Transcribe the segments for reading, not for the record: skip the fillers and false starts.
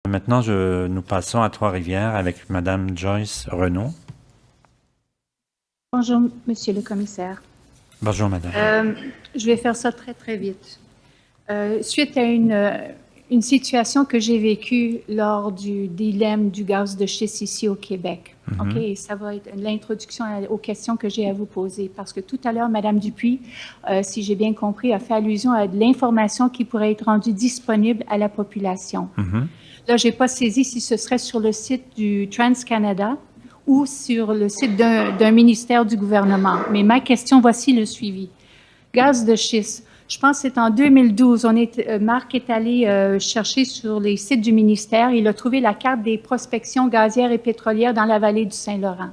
Maintenant, nous passons à Trois-Rivières avec Madame Joyce Renaud. Bonjour, Monsieur le Commissaire. Bonjour, Madame. Je vais faire ça très, très vite. Suite à une situation que j'ai vécue lors du dilemme du gaz de schiste ici au Québec. OK? Et ça va être l'introduction aux questions que j'ai à vous poser. Parce que tout à l'heure, Madame Dupuis, si j'ai bien compris, a fait allusion à de l'information qui pourrait être rendue disponible à la population. Là, je n'ai pas saisi si ce serait sur le site du TransCanada ou sur le site d'un ministère du gouvernement. Mais ma question, voici le suivi. Gaz de schiste. Je pense que c'est en 2012. Marc est allé chercher sur les sites du ministère. Il a trouvé la carte des prospections gazières et pétrolières dans la vallée du Saint-Laurent.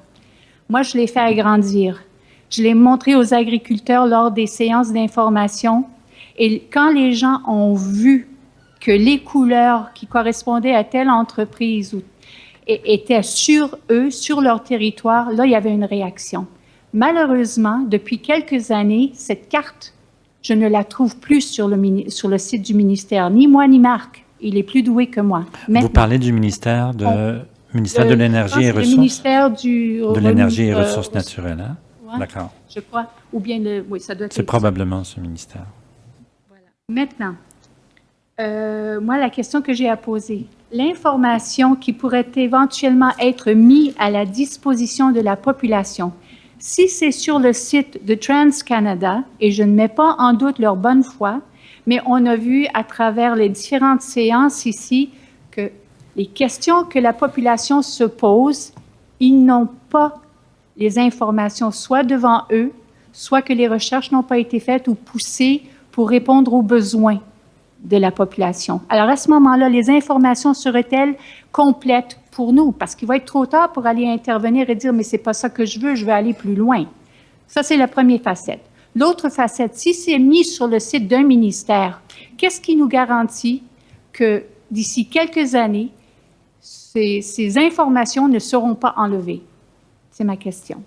Moi, je l'ai fait agrandir. Je l'ai montré aux agriculteurs lors des séances d'information. Et quand les gens ont vu que les couleurs qui correspondaient à telle entreprise étaient sur eux, sur leur territoire, là, il y avait une réaction. Malheureusement, depuis quelques années, cette carte, je ne la trouve plus sur le site du ministère, ni moi ni Marc. Il est plus doué que moi. Maintenant, vous parlez du ministère de l'Énergie et Ressources? Le ministère de l'Énergie et Ressources naturelles, hein? Ouais, D'accord. je crois. Ou bien, oui, ça doit être... C'est probablement ce ministère. Voilà. Maintenant, moi, la question que j'ai à poser, l'information qui pourrait éventuellement être mise à la disposition de la population, si c'est sur le site de TransCanada, et je ne mets pas en doute leur bonne foi, mais on a vu à travers les différentes séances ici que les questions que la population se pose, ils n'ont pas les informations soit devant eux, soit que les recherches n'ont pas été faites ou poussées pour répondre aux besoins de la population. Alors, à ce moment-là, les informations seraient-elles complètes pour nous? Parce qu'il va être trop tard pour aller intervenir et dire « mais c'est pas ça que je veux aller plus loin ». Ça, c'est la première facette. L'autre facette, si c'est mis sur le site d'un ministère, qu'est-ce qui nous garantit que d'ici quelques années, ces informations ne seront pas enlevées? C'est ma question.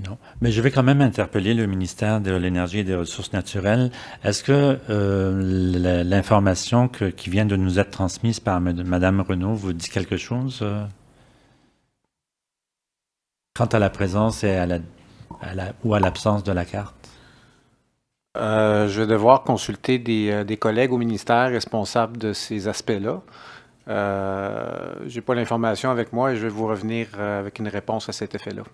Non, mais je vais quand même interpeller le ministère de l'Énergie et des Ressources naturelles. Est-ce que l'information qui vient de nous être transmise par Madame Renaud vous dit quelque chose quant à la présence et ou à l'absence de la carte? Je vais devoir consulter des collègues au ministère responsables de ces aspects-là. Je n'ai pas l'information avec moi et je vais vous revenir avec une réponse à cet effet-là.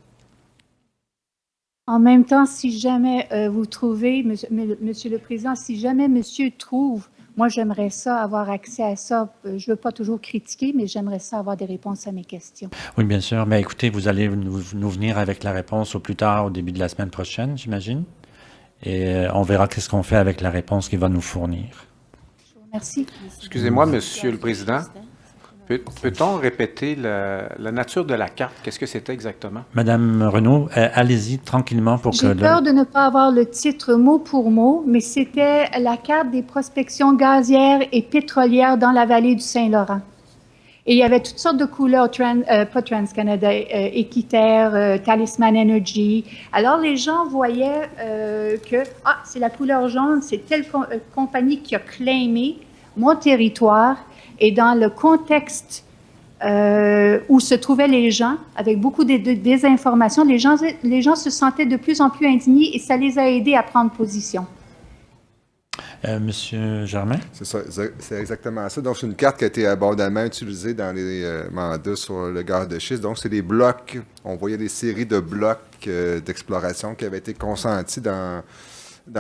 En même temps, si jamais vous trouvez, Monsieur le Président, si jamais Monsieur trouve, moi j'aimerais ça, avoir accès à ça. Je ne veux pas toujours critiquer, mais j'aimerais ça avoir des réponses à mes questions. Oui, bien sûr. Mais écoutez, vous allez nous venir avec la réponse au plus tard, au début de la semaine prochaine, j'imagine. Et on verra qu'est-ce qu'on fait avec la réponse qu'il va nous fournir. Je vous remercie. Excusez-moi, Monsieur le Président. Peut-on répéter la nature de la carte? Qu'est-ce que c'était exactement? Madame Renaud, allez-y tranquillement pour que... J'ai peur de ne pas avoir le titre mot pour mot, mais c'était la carte des prospections gazières et pétrolières dans la vallée du Saint-Laurent. Et il y avait toutes sortes de couleurs, pas TransCanada, Équiterre, Talisman Energy. Alors, les gens voyaient que, c'est la couleur jaune, c'est telle compagnie qui a claimé mon territoire. Et dans le contexte où se trouvaient les gens, avec beaucoup de désinformation, les gens se sentaient de plus en plus indignés et ça les a aidés à prendre position. Monsieur Germain? C'est ça, c'est exactement ça. Donc, c'est une carte qui a été abondamment utilisée dans les mandats sur le gaz de schiste. Donc, c'est des blocs. On voyait des séries de blocs d'exploration qui avaient été consentis dans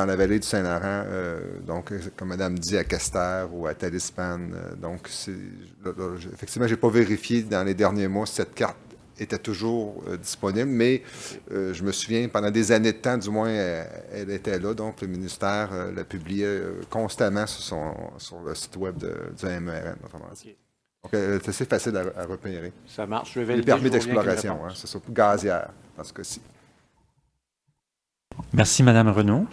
la vallée du Saint-Laurent, donc, comme Madame dit, à Castor ou à Talisman. Donc, effectivement, je n'ai pas vérifié dans les derniers mois si cette carte était toujours disponible, mais je me souviens, pendant des années de temps, du moins, elle était là. Donc, le ministère la publiait constamment sur le site web du MERN. Donc, c'est assez facile à repérer. Ça marche. Je vais valider. Les permis d'exploration, c'est ça, gazière, dans ce cas-ci. Merci, Madame Renaud.